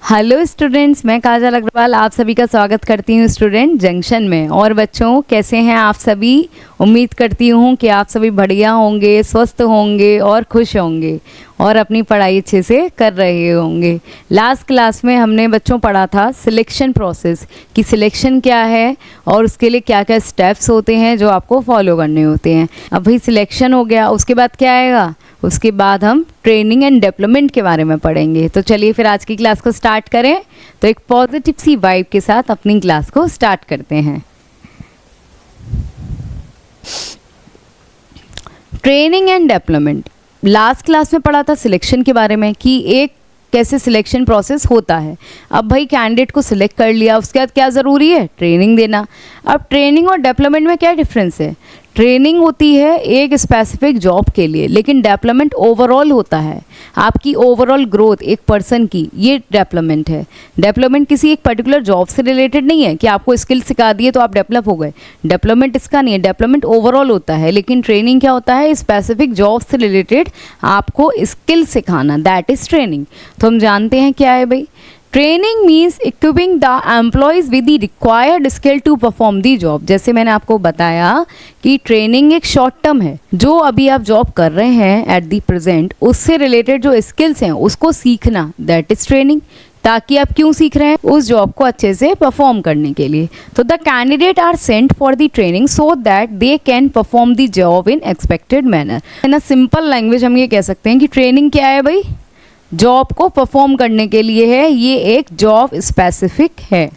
Hello students, मैं काजल अग्रवाल आप सभी का स्वागत करती हूँ स्टूडेंट जंक्शन में। और बच्चों, कैसे हैं आप सभी? उम्मीद करती हूँ कि आप सभी बढ़िया होंगे, स्वस्थ होंगे और खुश होंगे और अपनी पढ़ाई अच्छे से कर रहे होंगे। लास्ट क्लास में हमने बच्चों पढ़ा था सिलेक्शन प्रोसेस कि सिलेक्शन क्या है और उसके लिए क्या क्या स्टेप्स होते हैं जो आपको फॉलो करने होते हैं। अब भाई सिलेक्शन हो गया, उसके बाद क्या आएगा? उसके बाद हम ट्रेनिंग एंड डेवलपमेंट के बारे में पढ़ेंगे। तो चलिए फिर आज की क्लास को स्टार्ट करें। तो एक पॉजिटिव सी वाइब के साथ अपनी क्लास को स्टार्ट करते हैं। Training and development, last class में पढ़ा था सिलेक्शन के बारे में कि एक कैसे सिलेक्शन प्रोसेस होता है। अब भाई कैंडिडेट को सिलेक्ट कर लिया, उसके बाद क्या ज़रूरी है? ट्रेनिंग देना। अब ट्रेनिंग और डेवलपमेंट में क्या डिफरेंस है? ट्रेनिंग होती है एक स्पेसिफिक जॉब के लिए, लेकिन डेवलपमेंट ओवरऑल होता है, आपकी ओवरऑल ग्रोथ एक पर्सन की, ये डेवलपमेंट है। डेवलपमेंट किसी एक पर्टिकुलर जॉब से रिलेटेड नहीं है कि आपको स्किल सिखा दिए तो आप डेवलप हो गए। डेवलपमेंट इसका नहीं है, डेवलपमेंट ओवरऑल होता है। लेकिन ट्रेनिंग क्या होता है? स्पेसिफिक जॉब से रिलेटेड आपको स्किल सिखाना, दैट इज़ ट्रेनिंग। तो हम जानते हैं क्या है भाई। Training means equipping the employees with the required skill to perform the job. जैसे मैंने आपको बताया कि ट्रेनिंग एक शॉर्ट टर्म है, जो अभी आप जॉब कर रहे हैं एट दी प्रेजेंट, उससे रिलेटेड जो स्किल्स हैं उसको सीखना, दैट इज़ ट्रेनिंग। ताकि आप क्यों सीख रहे हैं? उस जॉब को अच्छे से परफॉर्म करने के लिए। तो the candidate are sent for the training so that they can perform the job in expected manner. In a simple language हम ये कह सकते हैं कि ट्रेनिंग क्या है भाई? जॉब को परफॉर्म करने के लिए है। ये एक जॉब स्पेसिफिक है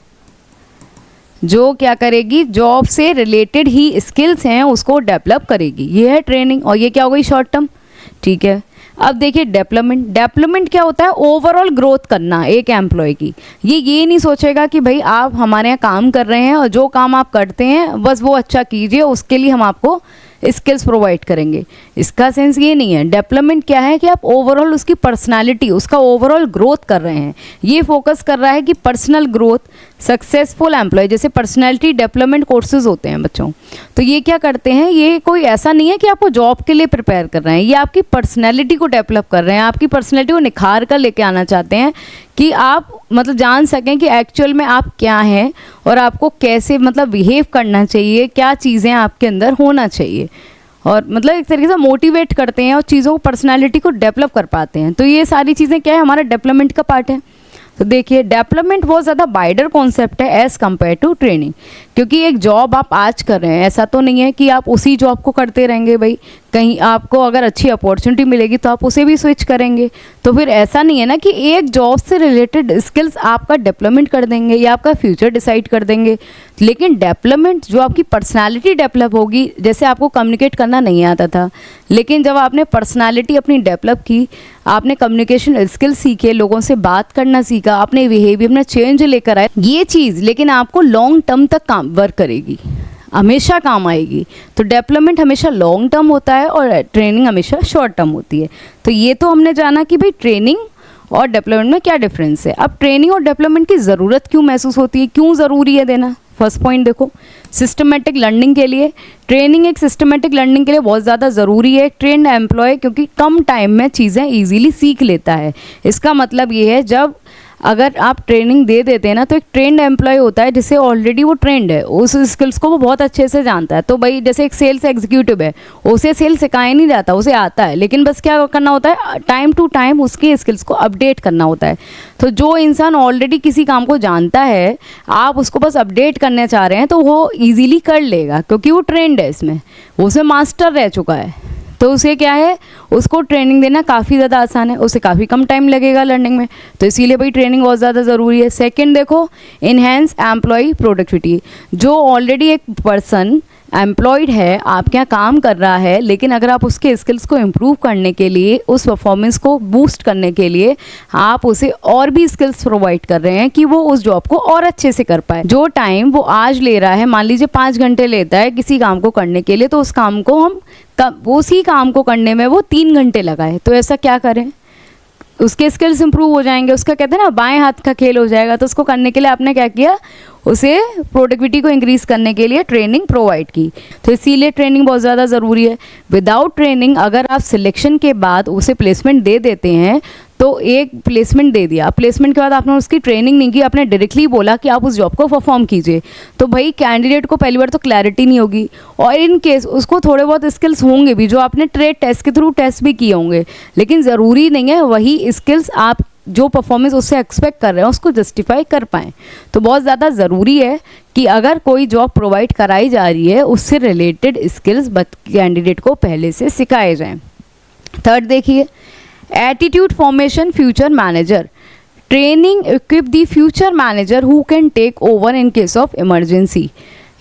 जो क्या करेगी? जॉब से रिलेटेड ही स्किल्स हैं उसको डेवलप करेगी, ये है ट्रेनिंग। और ये क्या हो गई? शॉर्ट टर्म, ठीक है। अब देखिए डेवलपमेंट। डेवलपमेंट क्या होता है? ओवरऑल ग्रोथ करना एक एम्प्लॉय की। ये नहीं सोचेगा कि भाई आप हमारे यहाँ काम कर रहे हैं और जो काम आप करते हैं बस वो अच्छा कीजिए, उसके लिए हम आपको स्किल्स प्रोवाइड करेंगे। इसका सेंस ये नहीं है। डेवलपमेंट क्या है कि आप ओवरऑल उसकी पर्सनालिटी, उसका ओवरऑल ग्रोथ कर रहे हैं। ये फोकस कर रहा है कि पर्सनल ग्रोथ, सक्सेसफुल एम्प्लॉय, जैसे पर्सनैलिटी डेवलपमेंट कोर्सेज होते हैं बच्चों। तो ये क्या करते हैं? ये कोई ऐसा नहीं है कि आपको जॉब के लिए प्रिपेयर कर रहे हैं, ये आपकी पर्सनैलिटी को डेवलप कर रहे हैं, आपकी पर्सनैलिटी को निखार कर लेके आना चाहते हैं कि आप मतलब जान सकें कि एक्चुअल में आप क्या हैं और आपको कैसे मतलब बिहेव करना चाहिए, क्या चीज़ें आपके अंदर होना चाहिए। और मतलब एक तरीके से मोटिवेट करते हैं और चीज़ों को, पर्सनालिटी को डेवलप कर पाते हैं। तो ये सारी चीज़ें क्या है? हमारा डेवलपमेंट का पार्ट है। तो देखिए डेवलपमेंट बहुत ज़्यादा वाइडर कॉन्सेप्ट है एज़ कम्पेयर टू ट्रेनिंग। क्योंकि एक जॉब आप आज कर रहे हैं, ऐसा तो नहीं है कि आप उसी जॉब को करते रहेंगे भाई। कहीं आपको अगर अच्छी अपॉर्चुनिटी मिलेगी तो आप उसे भी स्विच करेंगे। तो फिर ऐसा नहीं है ना कि एक जॉब से रिलेटेड स्किल्स आपका डेवलपमेंट कर देंगे या आपका फ्यूचर डिसाइड कर देंगे। लेकिन डेवलपमेंट जो आपकी पर्सनालिटी डेवलप होगी, जैसे आपको कम्युनिकेट करना नहीं आता था, लेकिन जब आपने पर्सनालिटी अपनी डेवलप की, आपने कम्युनिकेशन स्किल्स सीखे, लोगों से बात करना सीखा, अपने बिहेवियर में चेंज लेकर आए, ये चीज़ लेकिन आपको लॉन्ग टर्म तक काम वर्क करेगी, हमेशा काम आएगी। तो डेवलपमेंट हमेशा लॉन्ग टर्म होता है और ट्रेनिंग हमेशा शॉर्ट टर्म होती है। तो ये तो हमने जाना कि भाई ट्रेनिंग और डेवलपमेंट में क्या डिफरेंस है। अब ट्रेनिंग और डेवलपमेंट की ज़रूरत क्यों महसूस होती है, क्यों ज़रूरी है देना? फर्स्ट पॉइंट देखो, सिस्टमेटिक लर्निंग के लिए। ट्रेनिंग एक सिस्टमेटिक लर्निंग के लिए बहुत ज़्यादा ज़रूरी है। ट्रेंड एम्प्लॉय क्योंकि कम टाइम में चीज़ें ईजीली सीख लेता है। इसका मतलब ये है, जब अगर आप ट्रेनिंग दे देते हैं ना, तो एक ट्रेंड एम्प्लॉय होता है जिसे ऑलरेडी वो ट्रेंड है, उस स्किल्स को वो बहुत अच्छे से जानता है। तो भाई जैसे एक सेल्स एग्जीक्यूटिव है, उसे सेल्स सिखाया नहीं जाता, उसे आता है, लेकिन बस क्या करना होता है? टाइम टू टाइम उसके स्किल्स को अपडेट करना होता है। तो जो इंसान ऑलरेडी किसी काम को जानता है, आप उसको बस अपडेट करने चाह रहे हैं तो वो ईजीली कर लेगा, क्योंकि वो ट्रेंड है इसमें, उसे मास्टर रह चुका है। तो उसे क्या है? उसको ट्रेनिंग देना काफ़ी ज़्यादा आसान है, उसे काफ़ी कम टाइम लगेगा लर्निंग में। तो इसीलिए भाई ट्रेनिंग बहुत ज़्यादा ज़रूरी है। सेकंड देखो, इन्हेंस एम्प्लॉय प्रोडक्टिविटी। जो ऑलरेडी एक पर्सन एम्प्लॉयड है, आपके यहाँ काम कर रहा है, लेकिन अगर आप उसके स्किल्स को इम्प्रूव करने के लिए, उस परफॉर्मेंस को बूस्ट करने के लिए आप उसे और भी स्किल्स प्रोवाइड कर रहे हैं कि वो उस जॉब को और अच्छे से कर पाए। जो टाइम वो आज ले रहा है, मान लीजिए 5 घंटे लेता है किसी काम को करने के लिए, तो उस काम को हम उसी काम को करने में वो 3 घंटे लगाए। तो ऐसा क्या करें? उसके स्किल्स इंप्रूव हो जाएंगे, उसका कहते हैं ना बाएं हाथ का खेल हो जाएगा। तो उसको करने के लिए आपने क्या किया? उसे प्रोडक्टिविटी को इंक्रीज़ करने के लिए ट्रेनिंग प्रोवाइड की। तो इसीलिए ट्रेनिंग बहुत ज़्यादा ज़रूरी है। विदाउट ट्रेनिंग अगर आप सिलेक्शन के बाद उसे प्लेसमेंट दे देते हैं तो एक प्लेसमेंट दे दिया, प्लेसमेंट के बाद आपने उसकी ट्रेनिंग नहीं की, आपने डायरेक्टली बोला कि आप उस जॉब को परफॉर्म कीजिए, तो भाई कैंडिडेट को पहली बार तो क्लैरिटी नहीं होगी, और इन केस उसको थोड़े बहुत स्किल्स होंगे भी जो आपने ट्रेड टेस्ट के थ्रू टेस्ट भी किए होंगे, लेकिन ज़रूरी नहीं है वही स्किल्स आप जो परफॉर्मेंस उससे एक्सपेक्ट कर रहे हैं उसको जस्टिफाई कर पाएँ। तो बहुत ज़्यादा ज़रूरी है कि अगर कोई जॉब प्रोवाइड कराई जा रही है उससे रिलेटेड स्किल्स कैंडिडेट को पहले से सिखाए जाएं। थर्ड देखिए, attitude formation future manager, training equip the future manager who can take over in case of emergency.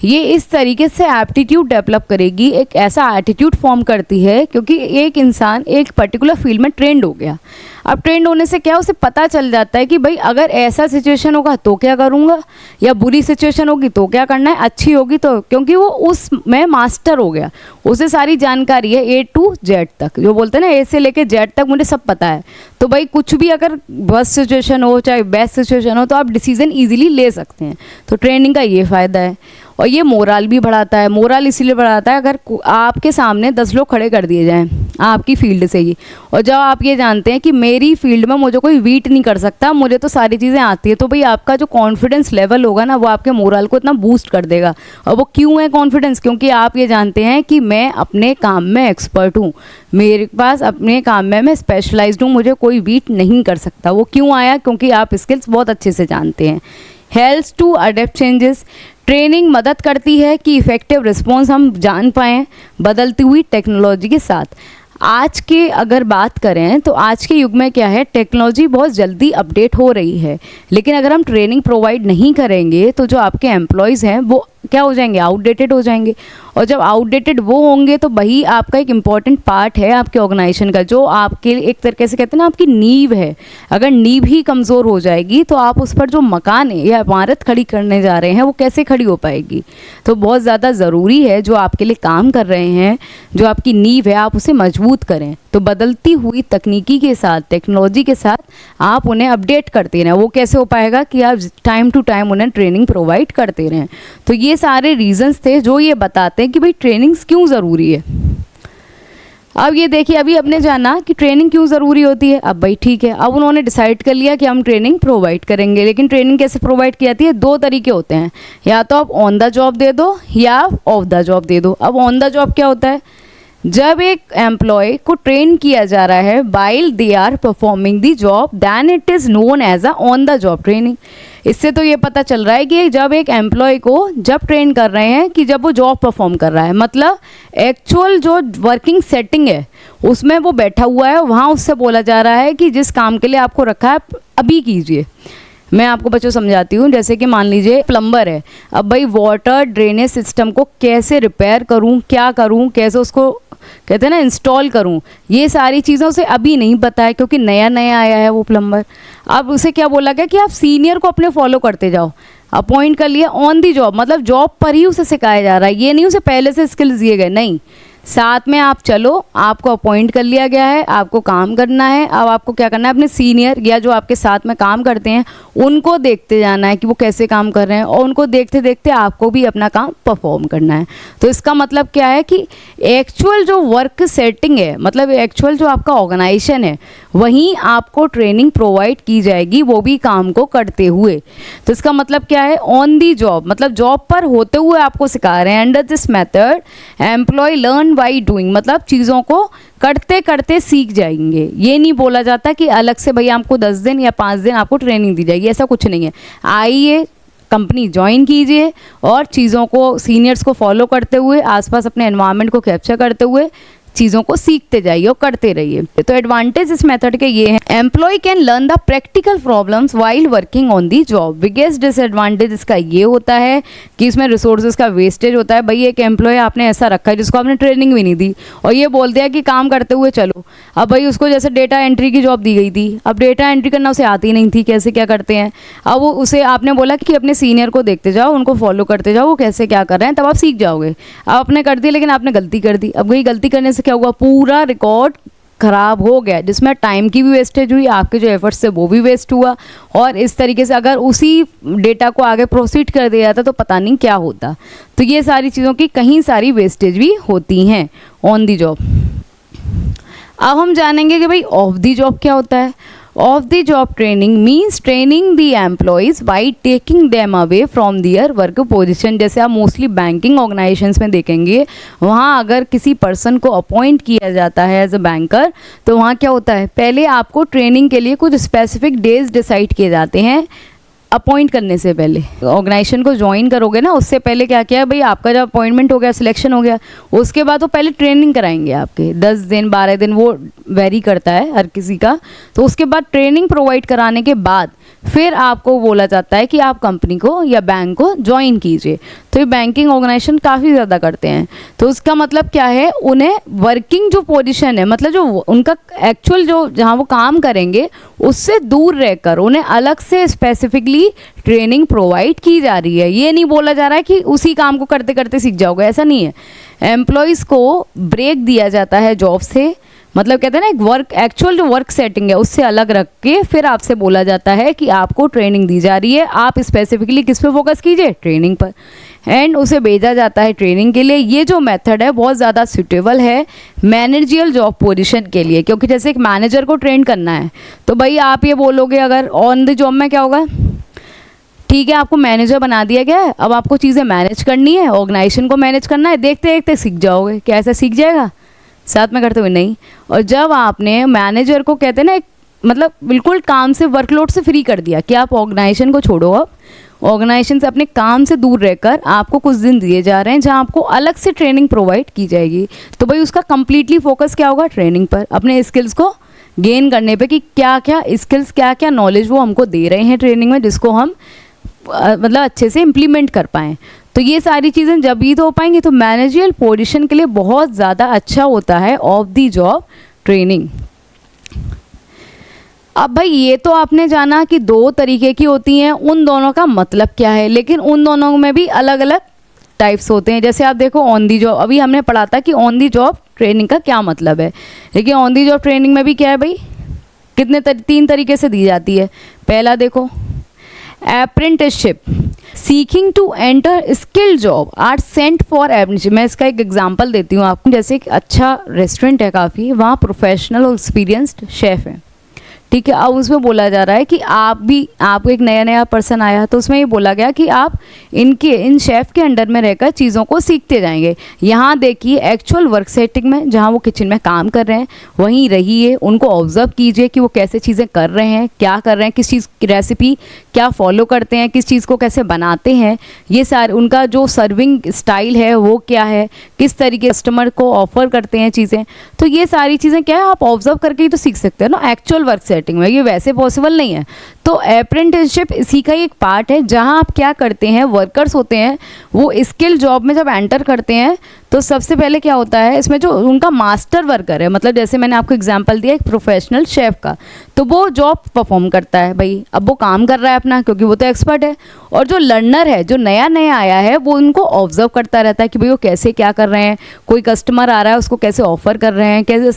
ये इस तरीके से एप्टीट्यूड डेवलप करेगी, एक ऐसा एटीट्यूड फॉर्म करती है क्योंकि एक इंसान एक पर्टिकुलर फील्ड में ट्रेंड हो गया। अब ट्रेंड होने से क्या उसे पता चल जाता है कि भाई अगर ऐसा सिचुएशन होगा तो क्या करूँगा, या बुरी सिचुएशन होगी तो क्या करना है, अच्छी होगी तो, क्योंकि वो उसमें मास्टर हो गया, उसे सारी जानकारी है A to Z तक, जो बोलते हैं ना A से लेके Z तक मुझे सब पता है। तो भाई कुछ भी अगर वर्स्ट सिचुएशन हो चाहे बेस्ट सिचुएशन हो तो आप डिसीजन ईजिली ले सकते हैं। तो ट्रेनिंग का ये फ़ायदा है, और ये मोरल भी बढ़ाता है। मोरल इसीलिए बढ़ाता है अगर आपके सामने 10 लोग खड़े कर दिए जाएं आपकी फील्ड से ही, और जब आप ये जानते हैं कि मेरी फील्ड में मुझे कोई बीट नहीं कर सकता, मुझे तो सारी चीज़ें आती है, तो भाई आपका जो कॉन्फिडेंस लेवल होगा ना वो आपके मोरल को इतना बूस्ट कर देगा। और वो क्यों है कॉन्फिडेंस, क्योंकि आप ये जानते हैं कि मैं अपने काम में एक्सपर्ट हूँ, मेरे पास अपने काम में मैं स्पेशलाइज्ड हूँ, मुझे कोई बीट नहीं कर सकता। वो क्यों आया, क्योंकि आप स्किल्स बहुत अच्छे से जानते हैं। Helps to adapt changes, training मदद करती है कि इफ़ेक्टिव रिस्पॉन्स हम जान पाएँ बदलती हुई टेक्नोलॉजी के साथ। आज के अगर बात करें तो आज के युग में क्या है, टेक्नोलॉजी बहुत जल्दी अपडेट हो रही है, लेकिन अगर हम ट्रेनिंग प्रोवाइड नहीं करेंगे तो जो आपके एम्प्लॉयज़ हैं वो क्या हो जाएंगे, आउटडेटेड हो जाएंगे, और जब आउटडेटेड वो होंगे तो वही आपका एक इम्पॉर्टेंट पार्ट है आपके ऑर्गेनाइजेशन का, जो आपके एक तरीके से कहते हैं ना आपकी नींव है। अगर नींव ही कमज़ोर हो जाएगी तो आप उस पर जो मकान है या इमारत खड़ी करने जा रहे हैं वो कैसे खड़ी हो पाएगी। तो बहुत ज़्यादा ज़रूरी है जो आपके लिए काम कर रहे हैं, जो आपकी नींव है आप उसे मजबूत करें। तो बदलती हुई तकनीकी के साथ, टेक्नोलॉजी के साथ आप उन्हें अपडेट करते रहें। वो कैसे हो पाएगा कि आप टाइम टू टाइम उन्हें ट्रेनिंग प्रोवाइड करते रहें। तो ये सारे रीजंस थे जो ये बताते हैं कि भाई ट्रेनिंग्स क्यों ज़रूरी है। अब ये देखिए, अभी आपने जाना कि ट्रेनिंग क्यों ज़रूरी होती है। अब भाई ठीक है, अब उन्होंने डिसाइड कर लिया कि हम ट्रेनिंग प्रोवाइड करेंगे, लेकिन ट्रेनिंग कैसे प्रोवाइड की जाती है, 2 तरीके होते हैं, या तो आप ऑन द जॉब दे दो या ऑफ द जॉब दे दो। अब ऑन द जॉब क्या होता है, जब एक एम्प्लॉय को ट्रेन किया जा रहा है while they are performing the job, then it is known as a on the job training. इससे तो ये पता चल रहा है कि जब एक एम्प्लॉय को जब ट्रेन कर रहे हैं कि जब वो जॉब परफॉर्म कर रहा है, मतलब एक्चुअल जो वर्किंग सेटिंग है उसमें वो बैठा हुआ है, वहाँ उससे बोला जा रहा है कि जिस काम के लिए आपको रखा है अभी कीजिए। मैं आपको बच्चों समझाती हूँ, जैसे कि मान लीजिए प्लम्बर है, अब भाई वाटर ड्रेनेज सिस्टम को कैसे रिपेयर करूँ, क्या करूँ, कैसे उसको कहते हैं ना इंस्टॉल करूं, ये सारी चीज़ों से अभी नहीं पता है क्योंकि नया नया आया है वो प्लम्बर। अब उसे क्या बोला गया कि आप सीनियर को अपने फॉलो करते जाओ, अपॉइंट कर लिया ऑन दी जॉब, मतलब जॉब पर ही उसे सिखाया जा रहा है, ये नहीं उसे पहले से स्किल्स दिए गए, नहीं, साथ में आप चलो, आपको अपॉइंट कर लिया गया है, आपको काम करना है। अब आपको क्या करना है, अपने सीनियर या जो आपके साथ में काम करते हैं उनको देखते जाना है कि वो कैसे काम कर रहे हैं, और उनको देखते देखते आपको भी अपना काम परफॉर्म करना है। तो इसका मतलब क्या है कि एक्चुअल जो वर्क सेटिंग है, मतलब एक्चुअल जो आपका ऑर्गेनाइजेशन है वहीं आपको ट्रेनिंग प्रोवाइड की जाएगी, वो भी काम को करते हुए। तो इसका मतलब क्या है, ऑन दी जॉब, मतलब जॉब पर होते हुए आपको सिखा रहे हैं। Under this method employee learn by doing, मतलब चीज़ों को करते करते सीख जाएंगे। ये नहीं बोला जाता कि अलग से भैया आपको 10 दिन या 5 दिन आपको ट्रेनिंग दी जाएगी, ऐसा कुछ नहीं है। आइए कंपनी ज्वाइन कीजिए और चीज़ों को, सीनियर्स को फॉलो करते हुए, आसपास अपने एनवायरनमेंट को कैप्चर करते हुए चीज़ों को सीखते जाइए और करते रहिए। तो एडवांटेज इस मेथड के ये हैं, employee can learn the practical problems while working on the job. Biggest disadvantage इसका ये होता है कि इसमें रिसोर्सेज का वेस्टेज होता है। भाई एक एम्प्लॉय आपने ऐसा रखा है जिसको आपने ट्रेनिंग भी नहीं दी और ये बोल दिया कि काम करते हुए चलो। अब भाई उसको जैसे डेटा एंट्री की जॉब दी गई थी, अब डेटा एंट्री करना उसे आती नहीं थी, कैसे क्या करते हैं। अब वो उसे आपने बोला कि अपने सीनियर को देखते जाओ, उनको फॉलो करते जाओ, वो कैसे क्या कर रहे हैं, तब आप सीख जाओगे। अब आपने कर दिया लेकिन आपने गलती कर दी, अब वही गलती करने से क्या हुआ, पूरा रिकॉर्ड खराब हो गया, जिसमें टाइम की भी वेस्टेज हुई, आपके जो एफर्ट्स थे वो भी वेस्ट हुआ। और इस तरीके से अगर उसी डेटा को आगे प्रोसीड कर दिया जाता तो पता नहीं क्या होता। तो ये सारी चीज़ों की कहीं सारी वेस्टेज भी होती हैं ऑन दी जॉब। अब हम जानेंगे कि भाई ऑफ दी जॉब क्या होता है। Off the job training means training the employees by taking them away from their work position. जैसे आप मोस्टली बैंकिंग ऑर्गेनाइजेशंस में देखेंगे, वहाँ अगर किसी पर्सन को अपॉइंट किया जाता है एज अ बैंकर, तो वहाँ क्या होता है, पहले आपको ट्रेनिंग के लिए कुछ स्पेसिफिक डेज डिसाइड किए जाते हैं। अपॉइंट करने से पहले ऑर्गेनाइजेशन को ज्वाइन करोगे ना, उससे पहले क्या किया भाई, आपका जब अपॉइंटमेंट हो गया, सिलेक्शन हो गया, उसके बाद वो पहले ट्रेनिंग कराएंगे आपके 10 दिन 12 दिन, वो वेरी करता है हर किसी का। तो उसके बाद ट्रेनिंग प्रोवाइड कराने के बाद फिर आपको बोला जाता है कि आप कंपनी को या बैंक को ज्वाइन कीजिए। तो ये बैंकिंग ऑर्गेनाइजेशन काफ़ी ज़्यादा करते हैं। तो उसका मतलब क्या है, उन्हें वर्किंग जो पोजीशन है, मतलब जो उनका एक्चुअल जो जहाँ वो काम करेंगे उससे दूर रहकर उन्हें अलग से स्पेसिफिकली ट्रेनिंग प्रोवाइड की जा रही है। ये नहीं बोला जा रहा है कि उसी काम को करते करते सीख जाओगे, ऐसा नहीं है। एम्प्लॉयज़ को ब्रेक दिया जाता है जॉब से, मतलब कहते हैं ना, एक वर्क एक्चुअल जो वर्क सेटिंग है उससे अलग रख के फिर आपसे बोला जाता है कि आपको ट्रेनिंग दी जा रही है, आप स्पेसिफिकली किस पे फोकस कीजिए, ट्रेनिंग पर। एंड उसे भेजा जाता है ट्रेनिंग के लिए। ये जो मेथड है बहुत ज़्यादा सूटेबल है मैनेजियल जॉब पोजीशन के लिए, क्योंकि जैसे एक मैनेजर को ट्रेन करना है तो भाई आप ये बोलोगे, अगर ऑन द जॉब में क्या होगा, ठीक है आपको मैनेजर बना दिया गया है, अब आपको चीज़ें मैनेज करनी है, ऑर्गेनाइजेशन को मैनेज करना है, देखते देखते सीख जाओगे। क्या ऐसा सीख जाएगा साथ में करते हुए? नहीं। और जब आपने मैनेजर को, कहते हैं ना, एक मतलब बिल्कुल काम से, वर्कलोड से फ्री कर दिया कि आप ऑर्गेनाइजेशन को छोड़ो, अब ऑर्गेनाइजेशन से अपने काम से दूर रहकर आपको कुछ दिन दिए जा रहे हैं जहां आपको अलग से ट्रेनिंग प्रोवाइड की जाएगी। तो भाई उसका कंप्लीटली फोकस क्या होगा, ट्रेनिंग पर, अपने स्किल्स को गेन करने पे कि क्या क्या स्किल्स, क्या क्या नॉलेज वो हमको दे रहे हैं ट्रेनिंग में, जिसको हम मतलब अच्छे से इम्प्लीमेंट कर पाएँ। तो ये सारी चीज़ें जब ही तो हो पाएंगी। तो मैनेजरियल पोजीशन के लिए बहुत ज़्यादा अच्छा होता है ऑफ दी जॉब ट्रेनिंग। अब भाई ये तो आपने जाना कि 2 तरीके की होती हैं, उन दोनों का मतलब क्या है, लेकिन उन दोनों में भी अलग अलग टाइप्स होते हैं। जैसे आप देखो ऑन दी जॉब, अभी हमने पढ़ा था कि ऑन दी जॉब ट्रेनिंग का क्या मतलब है, लेकिन ऑन दी जॉब ट्रेनिंग में भी क्या है भाई, कितने 3 तरीके से दी जाती है। पहला देखो, apprenticeship, seeking to enter skill job are sent for apprenticeship. मैं इसका एक एग्जांपल देती हूँ आपको। जैसे एक अच्छा रेस्टोरेंट है काफ़ी, वहाँ प्रोफेशनल और एक्सपीरियंस्ड शेफ़ है, ठीक है। अब उसमें बोला जा रहा है कि आपको एक नया पर्सन आया, तो उसमें ये बोला गया कि आप इन शेफ़ के अंडर में रहकर चीज़ों को सीखते जाएंगे। यहाँ देखिए एक्चुअल वर्क सेटिंग में जहाँ वो किचन में काम कर रहे हैं वहीं रहिए, उनको ऑब्जर्व कीजिए कि वो कैसे चीज़ें कर रहे हैं, क्या कर रहे हैं, किस चीज़ की रेसिपी क्या फॉलो करते हैं, किस चीज़ को कैसे बनाते हैं, ये सारे उनका जो सर्विंग स्टाइल है वो क्या है, किस तरीके कस्टमर को ऑफर करते हैं चीज़ें। तो ये सारी चीज़ें क्या है, आप ऑब्जर्व करके ही तो सीख सकते हैं ना एक्चुअल वर्क सेटिंग में, ये वैसे पॉसिबल नहीं है। तो अप्रेंटिसशिप इसी का ही एक पार्ट है, जहां आप क्या करते हैं, वर्कर्स होते हैं वो स्किल जॉब में जब एंटर करते हैं तो सबसे पहले क्या होता है, इसमें जो उनका मास्टर वर्कर है, मतलब जैसे मैंने आपको एग्जांपल दिया एक प्रोफेशनल शेफ़ का, तो वो जॉब परफॉर्म करता है भाई, अब वो काम कर रहा है अपना, क्योंकि वो तो एक्सपर्ट है। और जो लर्नर है, जो नया आया है, वो उनको ऑब्जर्व करता रहता है कि भाई वो कैसे क्या कर रहे हैं, कोई कस्टमर आ रहा है उसको कैसे ऑफर कर रहे हैं, कैसे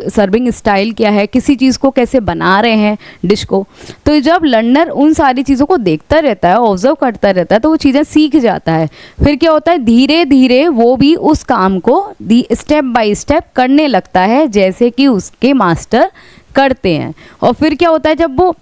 सर्विंग स्टाइल क्या है, किसी चीज़ को कैसे बना रहे हैं डिश को। तो जब लर्नर उन सारी चीज़ों को देखता रहता है, ऑब्जर्व करता रहता है, तो वो चीज़ें सीख जाता है। फिर क्या होता है, धीरे धीरे वो भी उस काम को स्टेप बाय स्टेप करने लगता है जैसे कि उसके मास्टर करते हैं। और फिर क्या होता है, जब वो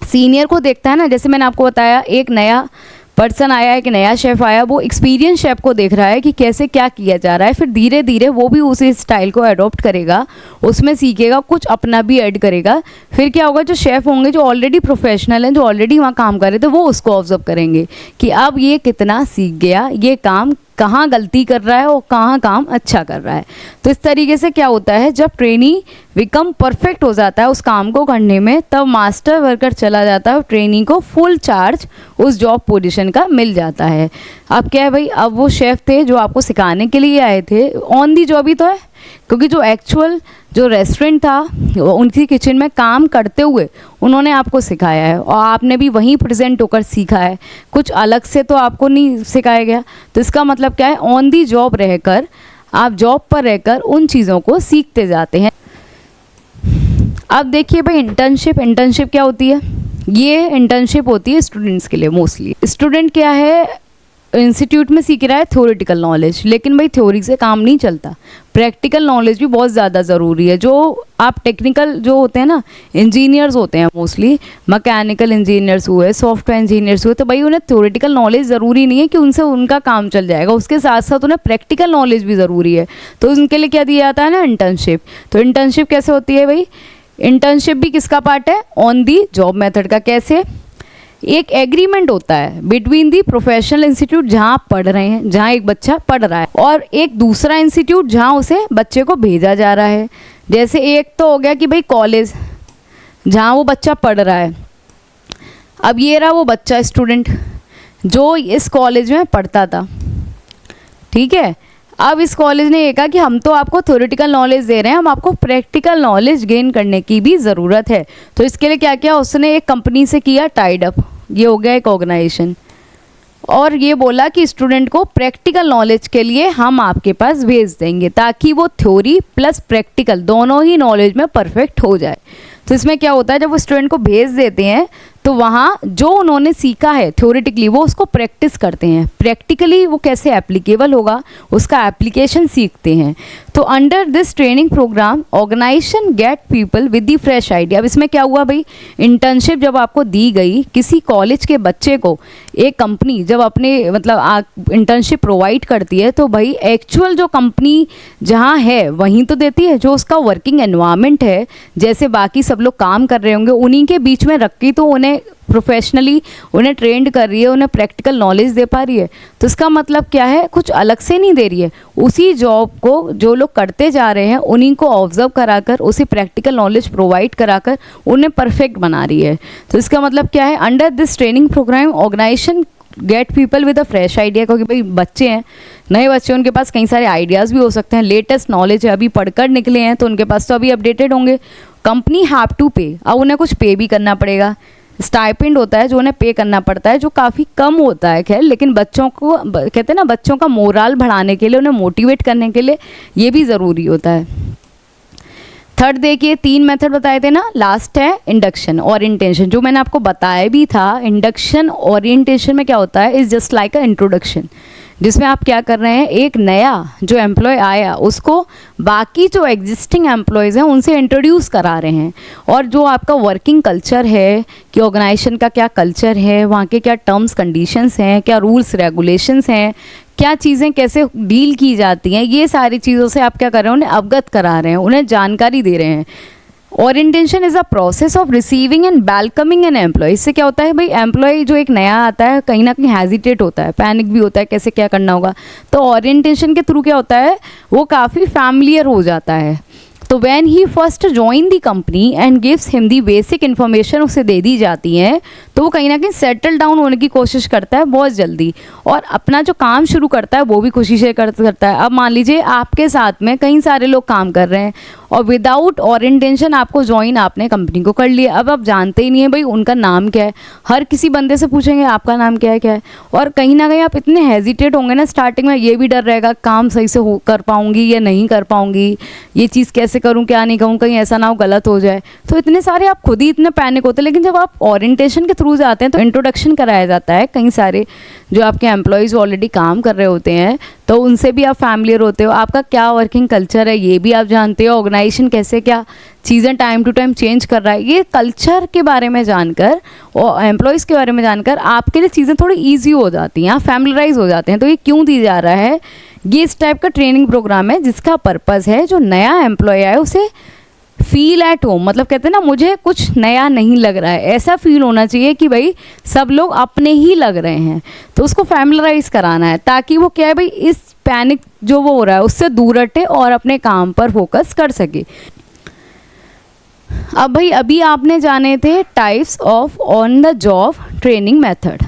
सीनियर को देखता है ना, जैसे मैंने आपको बताया एक नया पर्सन आया, एक नया शेफ़ आया, वो एक्सपीरियंस शेफ़ को देख रहा है कि कैसे क्या किया जा रहा है, फिर धीरे धीरे वो भी उसी स्टाइल को अडॉप्ट करेगा, उसमें सीखेगा, कुछ अपना भी ऐड करेगा। फिर क्या होगा, जो शेफ़ होंगे जो ऑलरेडी प्रोफेशनल हैं, जो ऑलरेडी वहाँ काम कर रहे थे, वो उसको ऑब्जर्व करेंगे कि अब ये कितना सीख गया, ये काम कहाँ गलती कर रहा है और कहाँ काम अच्छा कर रहा है। तो इस तरीके से क्या होता है, जब ट्रेनी बिकम परफेक्ट हो जाता है उस काम को करने में, तब मास्टर वर्कर चला जाता है और ट्रेनी को फुल चार्ज उस जॉब पोजीशन का मिल जाता है। अब क्या है भाई, अब वो शेफ़ थे जो आपको सिखाने के लिए आए थे, ऑन दी जॉब ही तो है, क्योंकि जो एक्चुअल जो रेस्टोरेंट था उनकी किचन में काम करते हुए उन्होंने आपको सिखाया है और आपने भी वहीं प्रेजेंट होकर सीखा है, कुछ अलग से तो आपको नहीं सिखाया गया। तो इसका मतलब क्या है, ऑन दी जॉब रहकर आप जॉब पर रहकर उन चीज़ों को सीखते जाते हैं। अब देखिए भाई इंटर्नशिप क्या होती है, ये इंटर्नशिप होती है स्टूडेंट्स के लिए। मोस्टली स्टूडेंट क्या है, इंस्टीट्यूट में सीख रहा है थ्योरेटिकल नॉलेज, लेकिन भाई थ्योरी से काम नहीं चलता, प्रैक्टिकल नॉलेज भी बहुत ज़्यादा ज़रूरी है। जो आप टेक्निकल जो होते हैं ना, इंजीनियर्स होते हैं मोस्टली, मैकेनिकल इंजीनियर्स हुए, सॉफ्टवेयर इंजीनियर्स हुए, तो भाई उन्हें थ्योरेटिकल नॉलेज ज़रूरी नहीं है कि उनसे उनका काम चल जाएगा, उसके साथ साथ उन्हें प्रैक्टिकल नॉलेज भी ज़रूरी है। तो उनके लिए क्या दिया जाता है ना, इंटर्नशिप। तो इंटर्नशिप कैसे होती है भाई, इंटर्नशिप भी किसका पार्ट है, ऑन दी जॉब मेथड का। कैसे, एक एग्रीमेंट होता है बिटवीन दी प्रोफेशनल इंस्टीट्यूट जहाँ आप पढ़ रहे हैं, जहाँ एक बच्चा पढ़ रहा है, और एक दूसरा इंस्टीट्यूट जहाँ उसे बच्चे को भेजा जा रहा है। जैसे एक तो हो गया कि भाई कॉलेज जहाँ वो बच्चा पढ़ रहा है। अब ये रहा वो बच्चा, स्टूडेंट जो इस कॉलेज में पढ़ता था, ठीक है। अब इस कॉलेज ने ये कहा कि हम तो आपको थ्योरेटिकल नॉलेज दे रहे हैं, हम आपको प्रैक्टिकल नॉलेज गेन करने की भी ज़रूरत है। तो इसके लिए क्या किया उसने, एक कंपनी से किया टाइड अप, ये हो गया एक ऑर्गेनाइजेशन, और ये बोला कि स्टूडेंट को प्रैक्टिकल नॉलेज के लिए हम आपके पास भेज देंगे, ताकि वो थ्योरी प्लस प्रैक्टिकल दोनों ही नॉलेज में परफेक्ट हो जाए। तो इसमें क्या होता है, जब वो स्टूडेंट को भेज देते हैं तो वहाँ जो उन्होंने सीखा है थ्योरेटिकली वो उसको प्रैक्टिस करते हैं, प्रैक्टिकली वो कैसे एप्लीकेबल होगा उसका एप्लीकेशन सीखते हैं। तो under this training program organisation get people with the fresh idea. अब इसमें क्या हुआ भाई, इंटर्नशिप जब आपको दी गई, किसी कॉलेज के बच्चे को एक कंपनी जब अपने मतलब इंटर्नशिप प्रोवाइड करती है, तो भाई एक्चुअल जो कंपनी जहाँ है वहीं तो देती है, जो उसका वर्किंग एनवायरनमेंट है, जैसे बाकी सब लोग काम कर रहे होंगे उन्हीं के बीच में रख के तो उन्हें प्रोफेशनली उन्हें ट्रेंड कर रही है, उन्हें प्रैक्टिकल नॉलेज दे पा रही है। तो इसका मतलब क्या है, कुछ अलग से नहीं दे रही है, उसी जॉब को जो लोग करते जा रहे हैं उन्हीं को ऑब्जर्व कराकर, उसी प्रैक्टिकल नॉलेज प्रोवाइड कराकर उन्हें परफेक्ट बना रही है। तो इसका मतलब क्या है, under this training program organisation get people with a fresh idea, क्योंकि भाई बच्चे हैं, नए बच्चे, उनके पास कई सारे आइडियाज़ भी हो सकते हैं, लेटेस्ट नॉलेज है, अभी पढ़कर निकले हैं तो उनके पास तो अभी अपडेटेड होंगे। कंपनी हैव टू पे, अब उन्हें कुछ पे भी करना पड़ेगा, स्टाइपेंड होता है जो उन्हें पे करना पड़ता है, जो काफ़ी कम होता है खैर, लेकिन बच्चों को कहते हैं ना, बच्चों का मोरल बढ़ाने के लिए, उन्हें मोटिवेट करने के लिए ये भी ज़रूरी होता है। थर्ड देखिए, 3 मेथड बताए थे ना, लास्ट है इंडक्शन ओरिएंटेशन, जो मैंने आपको बताया भी था। इंडक्शन ओरिएंटेशन में क्या होता है, is just like a introduction, जिसमें आप क्या कर रहे हैं, एक नया जो एम्प्लॉय आया उसको बाकी जो एग्जिस्टिंग एम्प्लॉयज़ हैं उनसे इंट्रोड्यूस करा रहे हैं, और जो आपका वर्किंग कल्चर है कि ऑर्गेनाइजेशन का क्या कल्चर है, वहाँ के क्या टर्म्स कंडीशंस हैं, क्या रूल्स रेगुलेशंस हैं, क्या चीज़ें कैसे डील की जाती हैं, ये सारी चीज़ों से आप क्या कर रहे हैं, उन्हें अवगत करा रहे हैं, उन्हें जानकारी दे रहे हैं। Orientation is a process of receiving and welcoming an employee. इससे क्या होता है भाई, एम्प्लॉय जो एक नया आता है कहीं ना कहीं हेजिटेट होता है, पैनिक भी होता है, कैसे क्या करना होगा। तो ओरिएंटेशन के थ्रू क्या होता है, वो काफ़ी फैमिलियर हो जाता है। तो when he first join the company and gives him the basic information उसे दे दी जाती है, तो वो कहीं ना कहीं सेटल डाउन होने की कोशिश करता है बहुत जल्दी, और अपना जो काम शुरू करता है वो भी खुशी से करता है। अब मान लीजिए आपके साथ में कई सारे लोग काम कर रहे हैं और विदाउट ओरिएंटेशन आपको ज्वाइन आपने कंपनी को कर लिया। अब आप जानते ही नहीं है भाई उनका नाम क्या है, हर किसी बंदे से पूछेंगे आपका नाम क्या है, और कहीं ना कहीं आप इतने हेजिटेट होंगे ना, स्टार्टिंग में ये भी डर रहेगा काम सही से हो कर पाऊंगी या नहीं कर पाऊंगी, ये चीज़ कैसे करूं क्या नहीं कहूँ, कहीं ऐसा ना हो गलत हो जाए। तो इतने सारे आप खुद ही इतने पैनिक होते हैं। लेकिन जब आप ओरिएंटेशन के थ्रू जाते हैं तो इंट्रोडक्शन कराया जाता है, कई सारे जो आपके एम्प्लॉयज़ ऑलरेडी काम कर रहे होते हैं तो उनसे भी आप फैमिलियर होते हो, आपका क्या वर्किंग कल्चर है ये भी आप जानते हो, ऑर्गेनाइजेशन कैसे क्या चीज़ें टाइम टू टाइम चेंज कर रहा है, ये कल्चर के बारे में जानकर और एम्प्लॉयज़ के बारे में जानकर आपके लिए चीज़ें थोड़ी ईजी हो जाती हैं, आप फैमिलराइज हो जाते हैं। तो ये क्यों दी जा रहा है, ये इस टाइप का ट्रेनिंग प्रोग्राम है जिसका पर्पज़ है जो नया एम्प्लॉय है उसे फील एट होम, मतलब कहते हैं ना मुझे कुछ नया नहीं लग रहा है, ऐसा फील होना चाहिए कि भाई सब लोग अपने ही लग रहे हैं। तो उसको फैमिलराइज कराना है ताकि वो क्या है भाई, इस पैनिक जो वो हो रहा है उससे दूर हटे और अपने काम पर फोकस कर सके। अब भाई अभी आपने जाने थे types of on the job training method.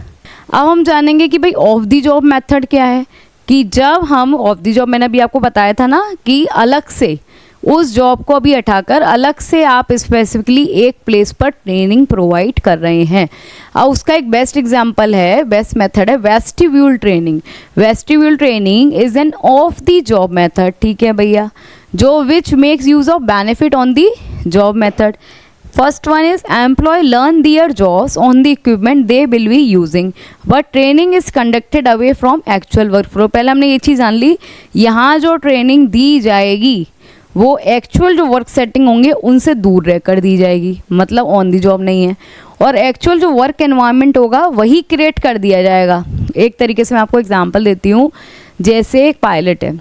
अब हम जानेंगे कि भाई ऑफ द जॉब मेथड क्या है, कि जब हम ऑफ द जॉब, मैंने अभी आपको बताया था ना कि अलग से उस जॉब को अभी हटाकर अलग से आप स्पेसिफिकली एक प्लेस पर ट्रेनिंग प्रोवाइड कर रहे हैं। और उसका एक बेस्ट एग्जांपल है, बेस्ट मेथड है vestibule training. Vestibule training is an off the job method, ठीक है भैया, जो which makes use of benefit on the job method. First one is employee learn their jobs on the equipment they will be using but training is conducted away from actual work flow. पहले हमने ये चीज़ जान ली, यहाँ जो training दी जाएगी वो actual जो work setting होंगे उनसे दूर रहकर दी जाएगी, मतलब ऑन दी जॉब नहीं है। और एक्चुअल जो वर्क एनवायरनमेंट होगा वही क्रिएट कर दिया जाएगा। एक तरीके से मैं आपको एग्जांपल देती हूँ, जैसे एक पायलट है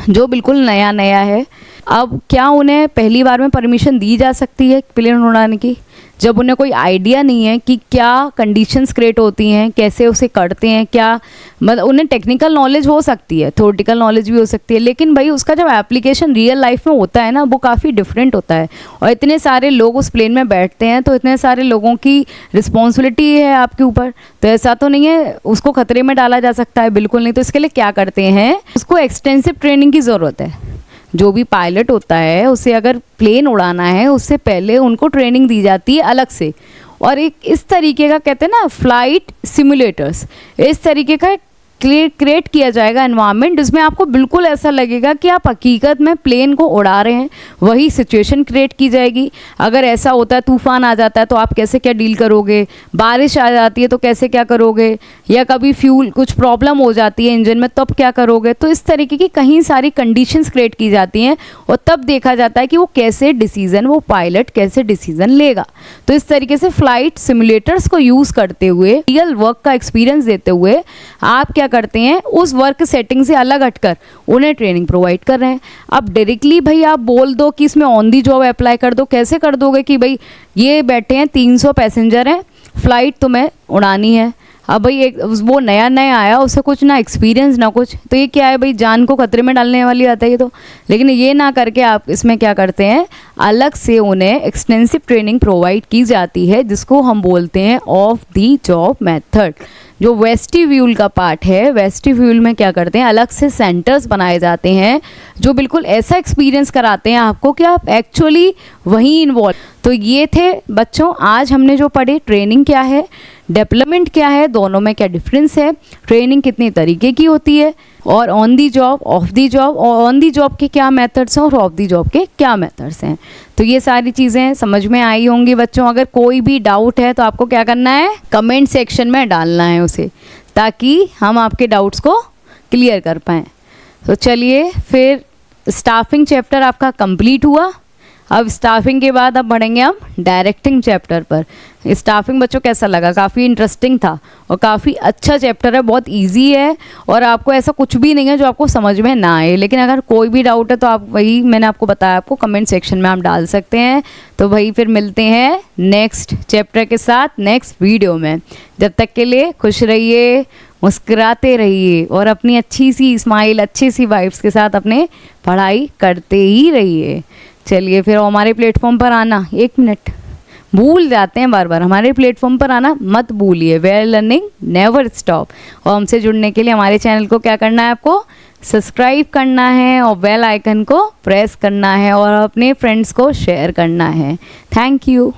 जो बिल्कुल नया नया है, अब क्या उन्हें पहली बार में परमिशन दी जा सकती है प्लेन उड़ाने की, जब उन्हें कोई आइडिया नहीं है कि क्या कंडीशंस क्रिएट होती हैं, कैसे उसे करते हैं, क्या मतलब उन्हें टेक्निकल नॉलेज हो सकती है, थ्योरेटिकल नॉलेज भी हो सकती है, लेकिन भाई उसका जब एप्लीकेशन रियल लाइफ में होता है ना, वो काफ़ी डिफरेंट होता है। और इतने सारे लोग उस प्लेन में बैठते हैं, तो इतने सारे लोगों की रिस्पॉन्सिबिलिटी है आपके ऊपर, तो ऐसा तो नहीं है उसको खतरे में डाला जा सकता है, बिल्कुल नहीं। तो इसके लिए क्या करते हैं, उसको एक्सटेंसिव ट्रेनिंग की ज़रूरत है। जो भी पायलट होता है उसे अगर प्लेन उड़ाना है उससे पहले उनको ट्रेनिंग दी जाती है अलग से, और एक इस तरीके का कहते हैं ना फ्लाइट सिमुलेटर्स, इस तरीके का क्रिएट किया जाएगा एनवायरनमेंट जिसमें आपको बिल्कुल ऐसा लगेगा कि आप हकीकत में प्लेन को उड़ा रहे हैं। वही सिचुएशन क्रिएट की जाएगी। अगर ऐसा होता है तूफान आ जाता है तो आप कैसे क्या डील करोगे, बारिश आ जाती है तो कैसे क्या करोगे, या कभी फ्यूल कुछ प्रॉब्लम हो जाती है इंजन में तब क्या करोगे। तो इस तरीके की कहीं सारी कंडीशंस क्रिएट की जाती हैं और तब देखा जाता है कि वो कैसे डिसीज़न, वो पायलट कैसे डिसीज़न लेगा। तो इस तरीके से फ्लाइट सिमुलेटर्स को यूज़ करते हुए, रियल वर्क का एक्सपीरियंस देते हुए आप क्या करते हैं, उस वर्क सेटिंग से अलग हटकर उन्हें ट्रेनिंग प्रोवाइड कर रहे हैं। अब डायरेक्टली भाई आप बोल दो कि इसमें ऑन दी जॉब अप्लाई कर दो, कैसे कर दोगे कि भाई ये बैठे हैं 300 पैसेंजर हैं, फ्लाइट तुम्हें उड़ानी है। अब भाई एक वो नया नया आया, उसे कुछ ना एक्सपीरियंस ना कुछ, तो ये क्या है भाई, जान को खतरे में डालने वाली बात है ये तो। लेकिन ये ना करके आप इसमें क्या करते हैं, अलग से उन्हें एक्सटेंसिव ट्रेनिंग प्रोवाइड की जाती है जिसको हम बोलते हैं ऑफ दी जॉब मेथड। जो वेस्टिब्यूल का पार्ट है, वेस्टिब्यूल में क्या करते हैं, अलग से सेंटर्स बनाए जाते हैं जो बिल्कुल ऐसा एक्सपीरियंस कराते हैं आपको कि आप एक्चुअली वहीं इन्वॉल्व। तो ये थे बच्चों आज हमने जो पढ़े, ट्रेनिंग क्या है, डेवलपमेंट क्या है, दोनों में क्या डिफरेंस है, ट्रेनिंग कितनी तरीके की होती है, और on the job, of the job, और ऑन दी जॉब के क्या मेथड्स हैं और ऑफ दी जॉब के क्या मेथड्स हैं। तो ये सारी चीज़ें समझ में आई होंगी बच्चों। अगर कोई भी डाउट है तो आपको क्या करना है, कमेंट सेक्शन में डालना है उसे, ताकि हम आपके डाउट्स को क्लियर कर पाएँ। तो चलिए फिर स्टाफिंग चैप्टर आपका कंप्लीट हुआ। अब स्टाफिंग के बाद अब बढ़ेंगे हम डायरेक्टिंग चैप्टर पर। स्टाफिंग बच्चों कैसा लगा, काफ़ी इंटरेस्टिंग था और काफ़ी अच्छा चैप्टर है, बहुत इजी है और आपको ऐसा कुछ भी नहीं है जो आपको समझ में ना आए। लेकिन अगर कोई भी डाउट है तो आप वही मैंने आपको बताया, आपको कमेंट सेक्शन में आप डाल सकते हैं। तो भाई फिर मिलते हैं नेक्स्ट चैप्टर के साथ नेक्स्ट वीडियो में। जब तक के लिए खुश रहिए, मुस्कुराते रहिए और अपनी अच्छी सी स्माइल, अच्छी सी वाइब्स के साथ अपने पढ़ाई करते ही रहिए। चलिए फिर हमारे प्लेटफॉर्म पर आना, 1 मिनट भूल जाते हैं बार बार, हमारे प्लेटफॉर्म पर आना मत भूलिए। Where learning never stop. और हमसे जुड़ने के लिए हमारे चैनल को क्या करना है, आपको सब्सक्राइब करना है और बेल आइकन को प्रेस करना है और अपने फ्रेंड्स को शेयर करना है। Thank you.